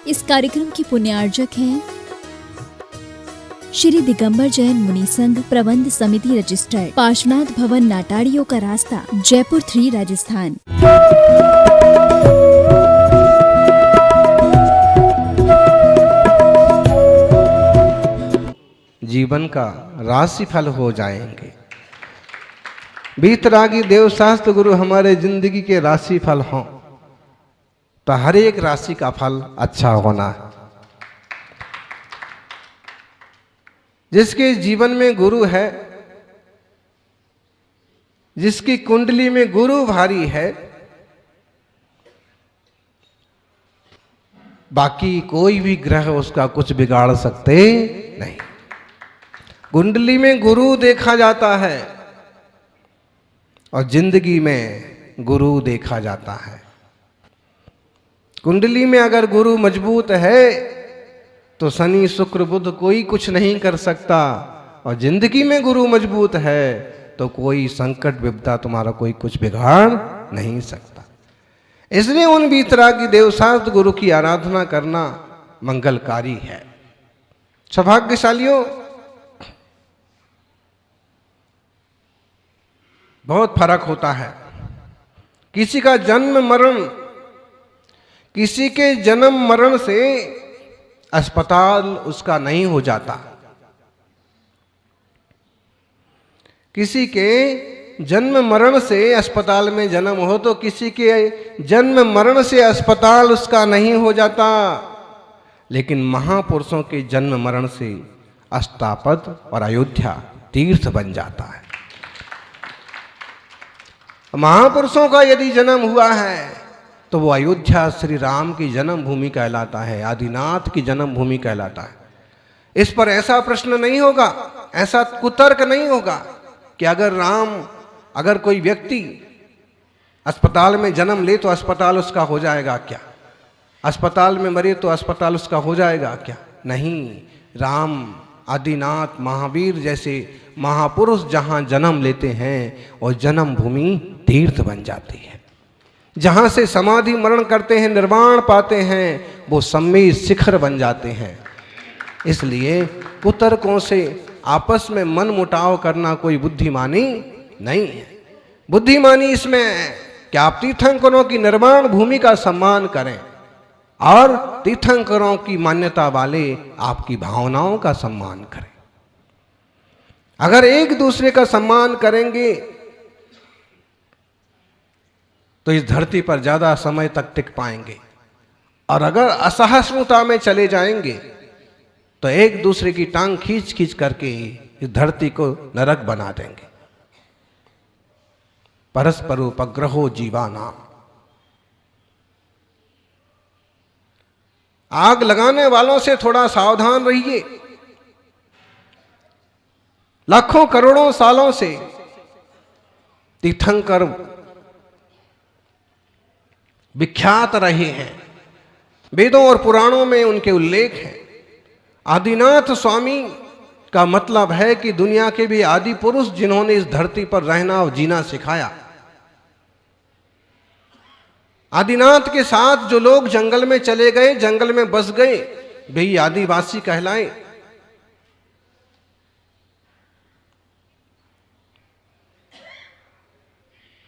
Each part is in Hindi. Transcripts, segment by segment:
इस कार्यक्रम की पुण्यार्जक हैं श्री दिगंबर जैन मुनि संघ प्रबंध समिति रजिस्टर्ड, पार्श्वनाथ भवन, नाटाड़ियों का रास्ता, जयपुर 3, राजस्थान। जीवन का राशिफल हो जाएंगे। बीतरागी देवशास्त्र गुरु हमारे जिंदगी के राशिफल हों तो हर एक राशि का फल अच्छा होना है। जिसके जीवन में गुरु है, जिसकी कुंडली में गुरु भारी है, बाकी कोई भी ग्रह उसका कुछ बिगाड़ सकते नहीं। कुंडली में गुरु देखा जाता है और जिंदगी में गुरु देखा जाता है। कुंडली में अगर गुरु मजबूत है तो शनि शुक्र बुध कोई कुछ नहीं कर सकता, और जिंदगी में गुरु मजबूत है तो कोई संकट विपदा तुम्हारा कोई कुछ बिगाड़ नहीं सकता। इसलिए उन बीतरागी देवशास्त्र गुरु की आराधना करना मंगलकारी है। सौभाग्यशालियों, बहुत फर्क होता है। किसी का जन्म मरण, किसी के जन्म मरण से अस्पताल उसका नहीं हो जाता। किसी के जन्म मरण से अस्पताल में जन्म हो तो किसी के जन्म मरण से अस्पताल उसका नहीं हो जाता। लेकिन महापुरुषों के जन्म मरण से अष्टापद और अयोध्या तीर्थ बन जाता है। महापुरुषों का यदि जन्म हुआ है तो वो अयोध्या श्री राम की जन्म भूमि कहलाता है, आदिनाथ की जन्म भूमि कहलाता है। इस पर ऐसा प्रश्न नहीं होगा, ऐसा कुतर्क नहीं होगा कि अगर कोई व्यक्ति अस्पताल में जन्म ले तो अस्पताल उसका हो जाएगा क्या, अस्पताल में मरे तो अस्पताल उसका हो जाएगा क्या। नहीं, राम, आदिनाथ, महावीर जैसे महापुरुष जहां जन्म लेते हैं और जन्म भूमि तीर्थ बन जाती है। जहां से समाधि मरण करते हैं, निर्वाण पाते हैं, वो सम्मी शिखर बन जाते हैं। इसलिए कुतर्कों से आपस में मन मुटाव करना कोई बुद्धिमानी नहीं है। बुद्धिमानी इसमें है कि आप तीर्थंकरों की निर्वाण भूमि का सम्मान करें और तीर्थंकरों की मान्यता वाले आपकी भावनाओं का सम्मान करें। अगर एक दूसरे का सम्मान करेंगे तो इस धरती पर ज्यादा समय तक टिक पाएंगे, और अगर असहिष्णुता में चले जाएंगे तो एक दूसरे की टांग खींच खींच करके इस धरती को नरक बना देंगे। परस्पर उपग्रहो जीवानाम। आग लगाने वालों से थोड़ा सावधान रहिए। लाखों करोड़ों सालों से तीर्थंकर विख्यात रहे हैं, वेदों और पुराणों में उनके उल्लेख हैं। आदिनाथ स्वामी का मतलब है कि दुनिया के भी आदि पुरुष जिन्होंने इस धरती पर रहना और जीना सिखाया। आदिनाथ के साथ जो लोग जंगल में चले गए, जंगल में बस गए, वे आदिवासी कहलाए।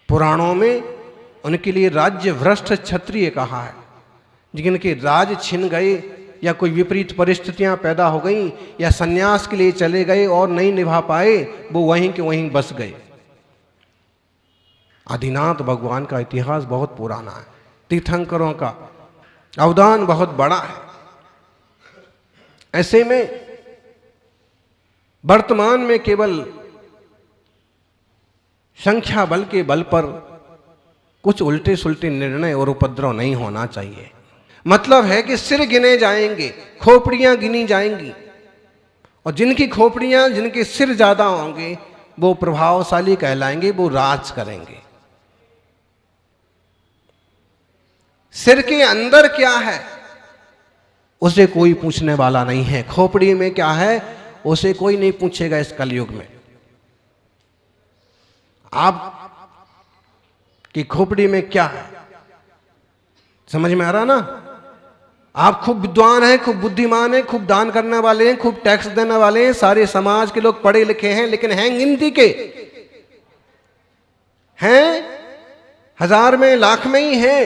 पुराणों में उनके लिए राज्य भ्रष्ट क्षत्रिय कहा है, जिनके राज छिन गए या कोई विपरीत परिस्थितियां पैदा हो गई या सन्यास के लिए चले गए और नहीं निभा पाए, वो वहीं के वहीं बस गए। आदिनाथ भगवान का इतिहास बहुत पुराना है, तीर्थंकरों का अवदान बहुत बड़ा है। ऐसे में वर्तमान में केवल संख्या बल के बल पर कुछ उल्टे सुलटे निर्णय और उपद्रव नहीं होना चाहिए। मतलब है कि सिर गिने जाएंगे, खोपड़ियां गिनी जाएंगी, और जिनकी खोपड़ियां, जिनके सिर ज्यादा होंगे वो प्रभावशाली कहलाएंगे, वो राज करेंगे। सिर के अंदर क्या है उसे कोई पूछने वाला नहीं है। खोपड़ी में क्या है उसे कोई नहीं पूछेगा इस कलयुग में। आप की खोपड़ी में क्या है, समझ में आ रहा ना? आप खूब विद्वान हैं, खूब बुद्धिमान हैं, खूब दान करने वाले हैं, खूब टैक्स देने वाले हैं, सारे समाज के लोग पढ़े लिखे हैं, लेकिन हैं गिनती के, हैं हजार में लाख में ही हैं।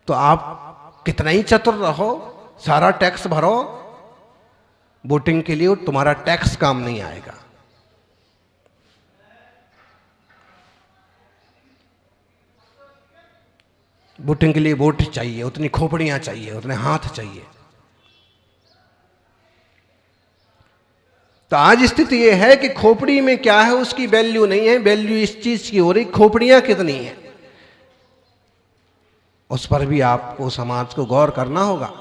तो आप कितना ही चतुर रहो, सारा टैक्स भरो, वोटिंग के लिए तुम्हारा टैक्स काम नहीं आएगा। वोटिंग के लिए वोट चाहिए, उतनी खोपड़ियां चाहिए, उतने हाथ चाहिए। तो आज स्थिति यह है कि खोपड़ी में क्या है उसकी वैल्यू नहीं है, वैल्यू इस चीज की हो रही खोपड़ियां कितनी है, उस पर भी आपको समाज को गौर करना होगा।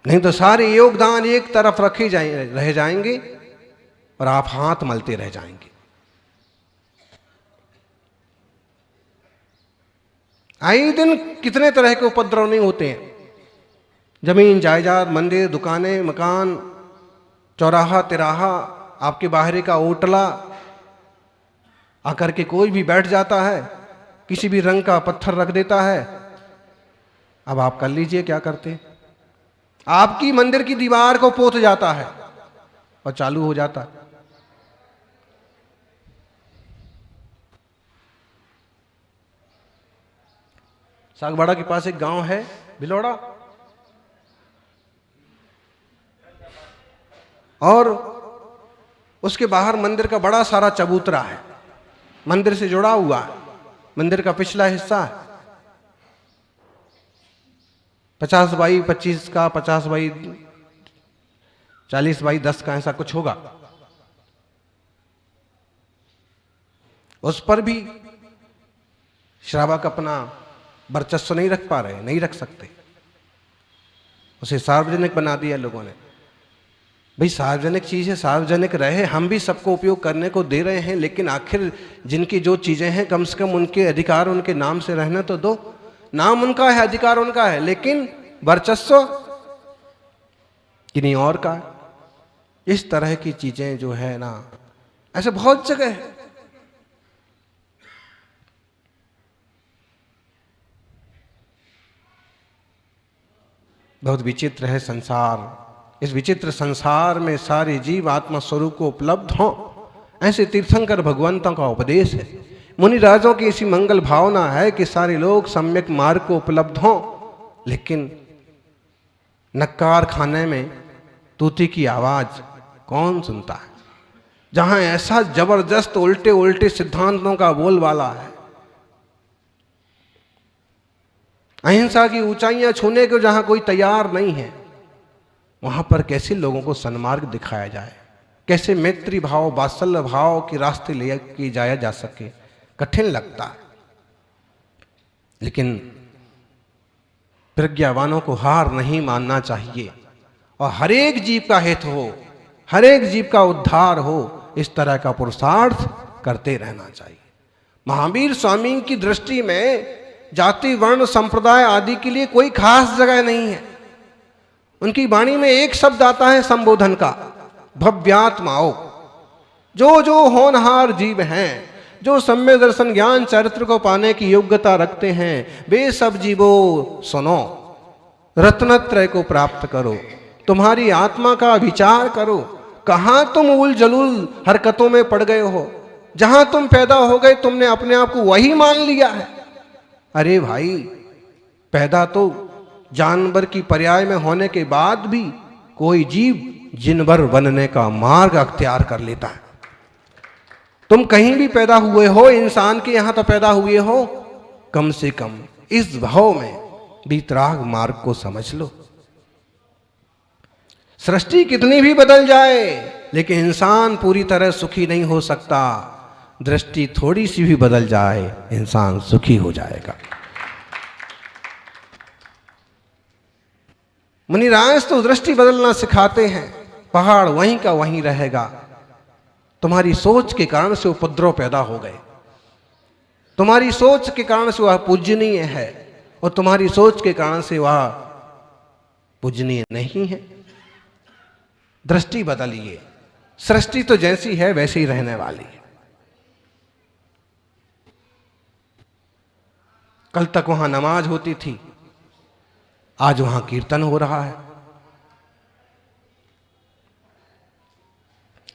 नहीं तो सारे योगदान एक तरफ रखे रह जाएंगे और आप हाथ मलते रह जाएंगे। आए दिन कितने तरह के उपद्रव नहीं होते हैं, जमीन जायदाद, मंदिर, दुकानें, मकान, चौराहा तिराहा, आपके बाहरी का ओटला आकर के कोई भी बैठ जाता है, किसी भी रंग का पत्थर रख देता है। अब आप कर लीजिए क्या करते, आपकी मंदिर की दीवार को पोत जाता है और चालू हो जाता है। सागवाड़ा के पास एक गांव है भिलौड़ा, और उसके बाहर मंदिर का बड़ा सारा चबूतरा है, मंदिर से जुड़ा हुआ है, मंदिर का पिछला हिस्सा है 50 बाई 25 का, 50 बाई 40 बाई 10 का, ऐसा कुछ होगा। उस पर भी श्रावक अपना वर्चस्व नहीं रख पा रहे, नहीं रख सकते, उसे सार्वजनिक बना दिया लोगों ने। भाई सार्वजनिक चीज है, सार्वजनिक रहे, हम भी सबको उपयोग करने को दे रहे हैं, लेकिन आखिर जिनकी जो चीजें हैं कम से कम उनके अधिकार उनके नाम से रहने तो दो। नाम उनका है, अधिकार उनका है, लेकिन वर्चस्व किन्हीं और का है। इस तरह की चीजें जो है ना, ऐसे बहुत जगह है। बहुत विचित्र है संसार। इस विचित्र संसार में सारे जीव आत्मा स्वरूप को उपलब्ध हों, ऐसे तीर्थंकर भगवंतों का उपदेश है। मुनि राजों की ऐसी मंगल भावना है कि सारे लोग सम्यक मार्ग को उपलब्ध हों, लेकिन नक्कार खाने में तूती की आवाज कौन सुनता है, जहां ऐसा जबरदस्त उल्टे उल्टे सिद्धांतों का बोलबाला है। अहिंसा की ऊंचाइयां छूने को जहां कोई तैयार नहीं है, वहां पर कैसे लोगों को सन्मार्ग दिखाया जाए, कैसे मैत्री भाव वात्सल्य भाव के रास्ते ले के जाया जा सके, कठिन लगता है। लेकिन प्रज्ञावानों को हार नहीं मानना चाहिए और हर एक जीव का हित हो, हर एक जीव का उद्धार हो, इस तरह का पुरुषार्थ करते रहना चाहिए। महावीर स्वामी की दृष्टि में जाति वर्ण संप्रदाय आदि के लिए कोई खास जगह नहीं है। उनकी वाणी में एक शब्द आता है संबोधन का, भव्यात्माओ। जो जो होनहार जीव हैं, जो सम्यक दर्शन ज्ञान चरित्र को पाने की योग्यता रखते हैं, वे सब जीवो सुनो, रत्नत्रय को प्राप्त करो, तुम्हारी आत्मा का विचार करो। कहां तुम उल जलूल हरकतों में पड़ गए हो, जहां तुम पैदा हो गए तुमने अपने आप को वही मान लिया है। अरे भाई, पैदा तो जानवर की पर्याय में होने के बाद भी कोई जीव जिनवर बनने का मार्ग अख्तियार कर लेता है। तुम कहीं भी पैदा हुए हो, इंसान के यहां तो पैदा हुए हो, कम से कम इस भाव में वितराग मार्ग को समझ लो। सृष्टि कितनी भी बदल जाए, लेकिन इंसान पूरी तरह सुखी नहीं हो सकता। दृष्टि थोड़ी सी भी बदल जाए, इंसान सुखी हो जाएगा। मुनिराज तो दृष्टि बदलना सिखाते हैं, पहाड़ वहीं का वहीं रहेगा। तुम्हारी सोच के कारण से उपद्रव पैदा हो गए, तुम्हारी सोच के कारण से वह पूजनीय है और तुम्हारी सोच के कारण से वह पूजनीय नहीं है। दृष्टि बदलिए, सृष्टि तो जैसी है वैसी ही रहने वाली है। कल तक वहां नमाज होती थी, आज वहां कीर्तन हो रहा है।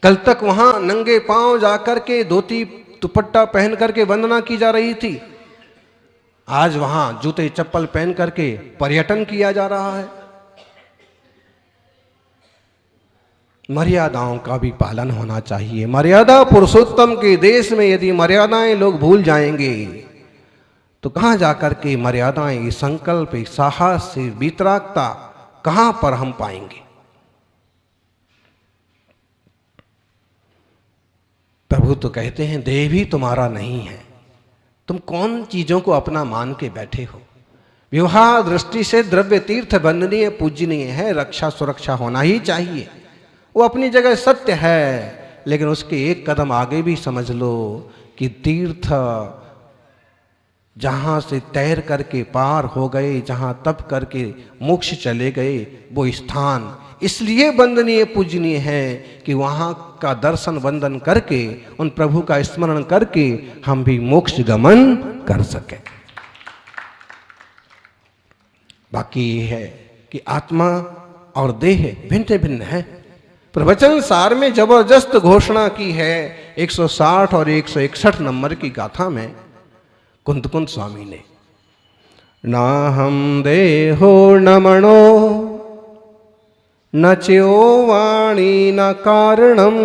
कल तक वहां नंगे पांव जाकर के धोती दुपट्टा पहन करके वंदना की जा रही थी, आज वहां जूते चप्पल पहन करके पर्यटन किया जा रहा है। मर्यादाओं का भी पालन होना चाहिए। मर्यादा पुरुषोत्तम के देश में यदि मर्यादाएं लोग भूल जाएंगे तो कहां जाकर के मर्यादाएं, ये संकल्प, ये साहस, ये वितरागता कहां पर हम पाएंगे। प्रभु तो कहते हैं देह भी तुम्हारा नहीं है, तुम कौन चीजों को अपना मान के बैठे हो। विवाह दृष्टि से द्रव्य तीर्थ वंदनीय पूजनीय है, रक्षा सुरक्षा होना ही चाहिए, वो अपनी जगह सत्य है। लेकिन उसके एक कदम आगे भी समझ लो कि तीर्थ जहां से तैर करके पार हो गए, जहां तप करके मोक्ष चले गए, वो स्थान इसलिए वंदनीय पूजनीय है कि वहां का दर्शन वंदन करके, उन प्रभु का स्मरण करके हम भी मोक्ष गमन कर सके। बाकी ये है कि आत्मा और देह भिन्न भिन्न है। प्रवचन सार में जबरदस्त घोषणा की है 160 और 161 नंबर की गाथा में कुंत स्वामी ने। ना हम देहो न मनो न च्यो वाणी न कारणम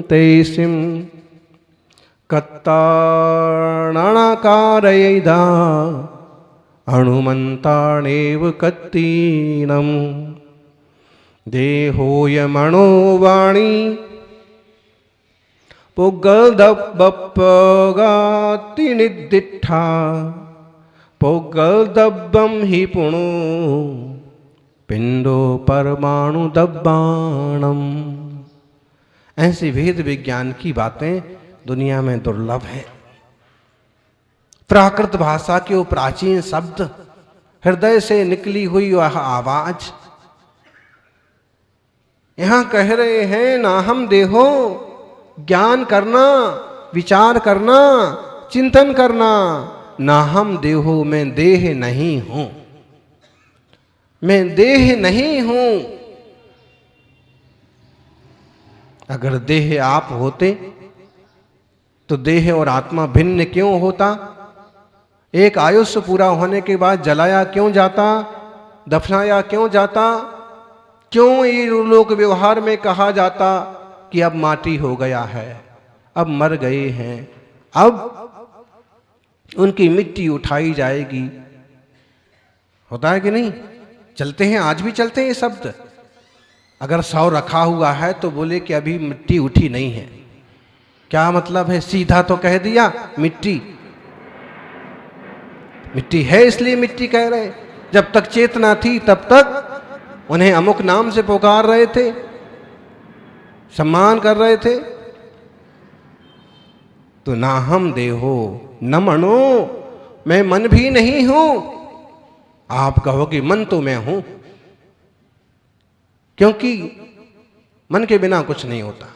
तेसिम कत्ताणकारयिदा अणुमन्ताणेव कत्तीनम देहोयमणो वाणी पुग्गलदब्बप्पगाति निद्दिठा पुग्गलदब्बम हि पुणो पिंडो परमाणु दब्बाणम। ऐसी वेद विज्ञान की बातें दुनिया में दुर्लभ है। प्राकृत भाषा के वो प्राचीन शब्द, हृदय से निकली हुई वह आवाज, यहां कह रहे हैं ना हम देहो, ज्ञान करना, विचार करना, चिंतन करना। ना हम देहो, मैं देह नहीं हूं, मैं देह नहीं हूं। अगर देह आप होते तो देह और आत्मा भिन्न क्यों होता? एक आयुष्य पूरा होने के बाद जलाया क्यों जाता, दफनाया क्यों जाता? क्यों ये लोक व्यवहार में कहा जाता कि अब माटी हो गया है, अब मर गए हैं, अब उनकी मिट्टी उठाई जाएगी? होता है कि नहीं? चलते हैं, आज भी चलते हैं ये शब्द। अगर 100 रखा हुआ है तो बोले कि अभी मिट्टी उठी नहीं है, क्या मतलब है? सीधा तो कह दिया मिट्टी, मिट्टी है इसलिए मिट्टी कह रहे। जब तक चेतना थी तब तक उन्हें अमुक नाम से पुकार रहे थे, सम्मान कर रहे थे। तो ना हम देहो न मनो, मैं मन भी नहीं हूं। आप कहोगे मन तो मैं हूं, क्योंकि मन के बिना कुछ नहीं होता।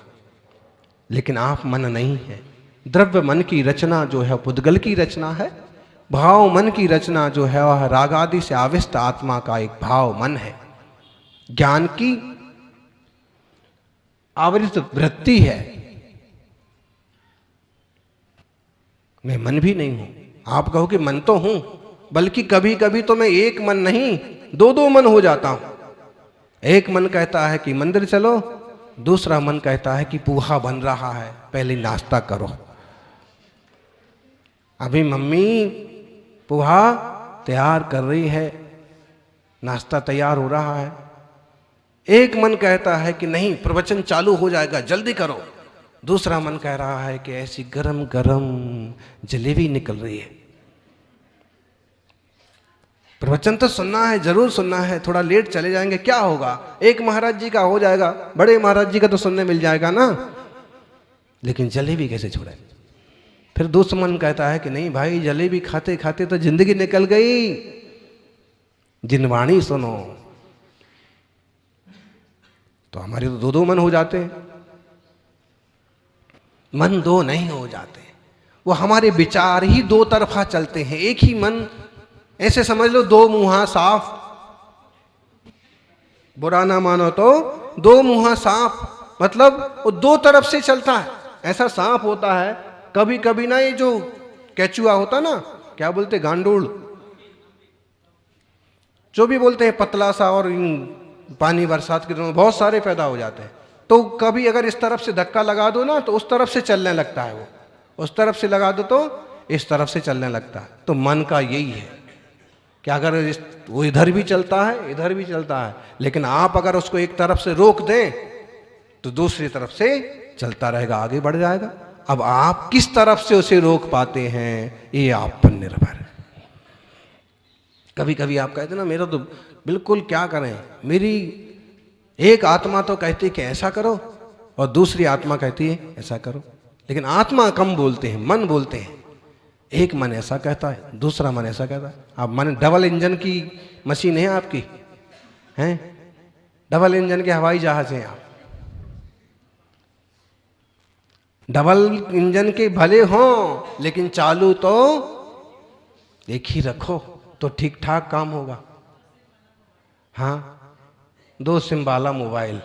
लेकिन आप मन नहीं है। द्रव्य मन की रचना जो है पुद्गल की रचना है, भाव मन की रचना जो है वह राग आदि से आविष्ट आत्मा का एक भाव मन है, ज्ञान की आवृत वृत्ति है। मैं मन भी नहीं हूं। आप कहो कि मन तो हूं, बल्कि कभी कभी तो मैं एक मन नहीं 2 मन हो जाता हूं। एक मन कहता है कि मंदिर चलो, दूसरा मन कहता है कि पोहा बन रहा है, पहले नाश्ता करो। अभी मम्मी पोहा तैयार कर रही है, नाश्ता तैयार हो रहा है। एक मन कहता है कि नहीं प्रवचन चालू हो जाएगा, जल्दी करो। दूसरा मन कह रहा है कि ऐसी गरम गरम जलेबी निकल रही है, प्रवचन तो सुनना है, जरूर सुनना है, थोड़ा लेट चले जाएंगे क्या होगा, एक महाराज जी का हो जाएगा, बड़े महाराज जी का तो सुनने मिल जाएगा ना, लेकिन जलेबी कैसे छोड़े। फिर दूसरा मन कहता है कि नहीं भाई जलेबी खाते खाते तो जिंदगी निकल गई, जिनवाणी सुनो। तो हमारे तो 2 मन हो जाते हैं, मन 2 नहीं हो जाते। वो हमारे विचार ही दो तरफा चलते हैं। एक ही मन, ऐसे समझ लो दो मुंहा साफ, बुरा ना मानो तो दो मुंहा सांप, मतलब वो दो तरफ से चलता है। ऐसा सांप होता है, कभी कभी ना ये जो केचुआ होता ना, क्या बोलते, गांडूल, जो भी बोलते हैं, पतला सा, और पानी बरसात के दिनों में बहुत सारे पैदा हो जाते हैं। तो कभी अगर इस तरफ से धक्का लगा दो ना तो उस तरफ से चलने लगता है, वो उस तरफ से लगा दो तो इस तरफ से चलने लगता है। तो मन का यही है कि अगर वो इधर भी चलता है, इधर भी चलता है, लेकिन आप अगर उसको एक तरफ से रोक दें तो दूसरी तरफ से चलता रहेगा, आगे बढ़ जाएगा। अब आप किस तरफ से उसे रोक पाते हैं, ये आप पर निर्भर है। कभी कभी आप कहते ना, मेरा तो बिल्कुल क्या करें, मेरी एक आत्मा तो कहती है कि ऐसा करो और दूसरी आत्मा कहती है ऐसा करो, लेकिन आत्मा कम बोलते हैं, मन बोलते हैं। एक मन ऐसा कहता है, दूसरा मन ऐसा कहता है। आप मन डबल इंजन की मशीन है आपकी, हैं, डबल इंजन के हवाई जहाज हैं आप। डबल इंजन के भले हों लेकिन चालू तो एक ही रखो तो ठीक ठाक काम होगा। हाँ, दो सिम वाला मोबाइल,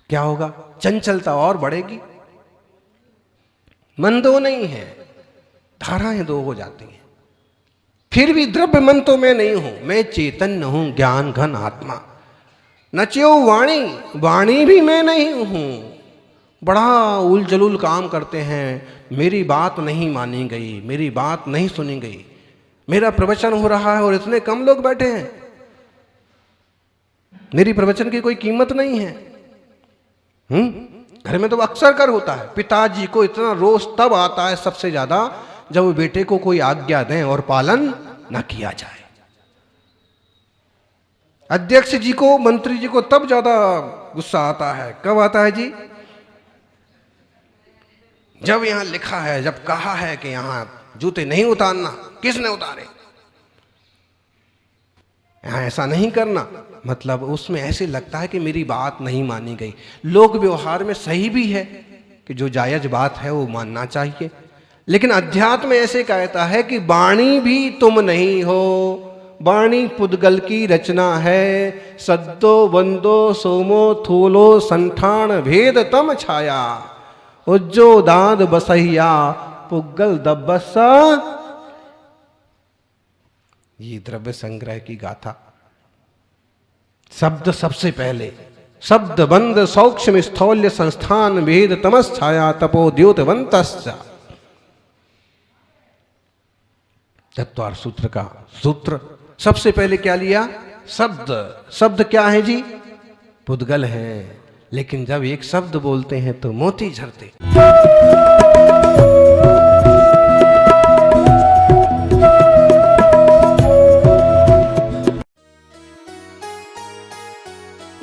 क्या होगा, चंचलता और बढ़ेगी। मन दो नहीं है, धाराएं दो हो जाती हैं। फिर भी द्रव्य मन तो मैं नहीं हूं, मैं चैतन्य हूं, ज्ञान घन आत्मा। नच्यो वाणी, वाणी भी मैं नहीं हूं। बड़ा उल जलूल काम करते हैं, मेरी बात नहीं मानी गई, मेरी बात नहीं सुनी गई, मेरा प्रवचन हो रहा है और इतने कम लोग बैठे हैं, मेरी प्रवचन की कोई कीमत नहीं है। घर में तो अक्सर कर होता है, पिताजी को इतना रोष तब आता है सबसे ज्यादा जब वो बेटे को कोई आज्ञा दें और पालन न किया जाए। अध्यक्ष जी को, मंत्री जी को तब ज्यादा गुस्सा आता है। कब आता है जी? जब यहां लिखा है, जब कहा है कि यहां जूते नहीं उतारना, किसने उतारे, यहां ऐसा नहीं करना, मतलब उसमें ऐसे लगता है कि मेरी बात नहीं मानी गई। लोक व्यवहार में सही भी है कि जो जायज बात है वो मानना चाहिए, लेकिन अध्यात्म ऐसे कहता है कि वाणी भी तुम नहीं हो, वाणी पुद्गल की रचना है। सद्दो वंदो सोमो थूलो संठान भेद तम छाया, उज्जो दाद बसहिया पुग्गल दब्बसा। ये द्रव्य संग्रह की गाथा। शब्द सबसे पहले, शब्द बंद सौक्ष्म स्थौल्य संस्थान भेद तमस छाया तपो द्योतवंतश्च। तत्वार सूत्र का सूत्र सबसे पहले क्या लिया? शब्द। शब्द क्या है जी? पुद्गल है, लेकिन जब एक शब्द बोलते हैं तो मोती झरते।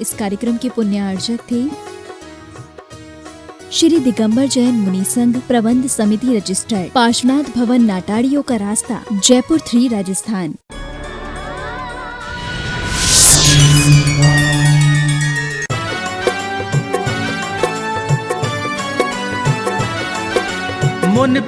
इस कार्यक्रम के पुण्यार्चक थे श्री दिगंबर जैन मुनि संघ प्रबंध समिति रजिस्टर्ड, पार्श्वनाथ भवन, नाटाड़ियों का रास्ता, जयपुर 3, राजस्थान। मुन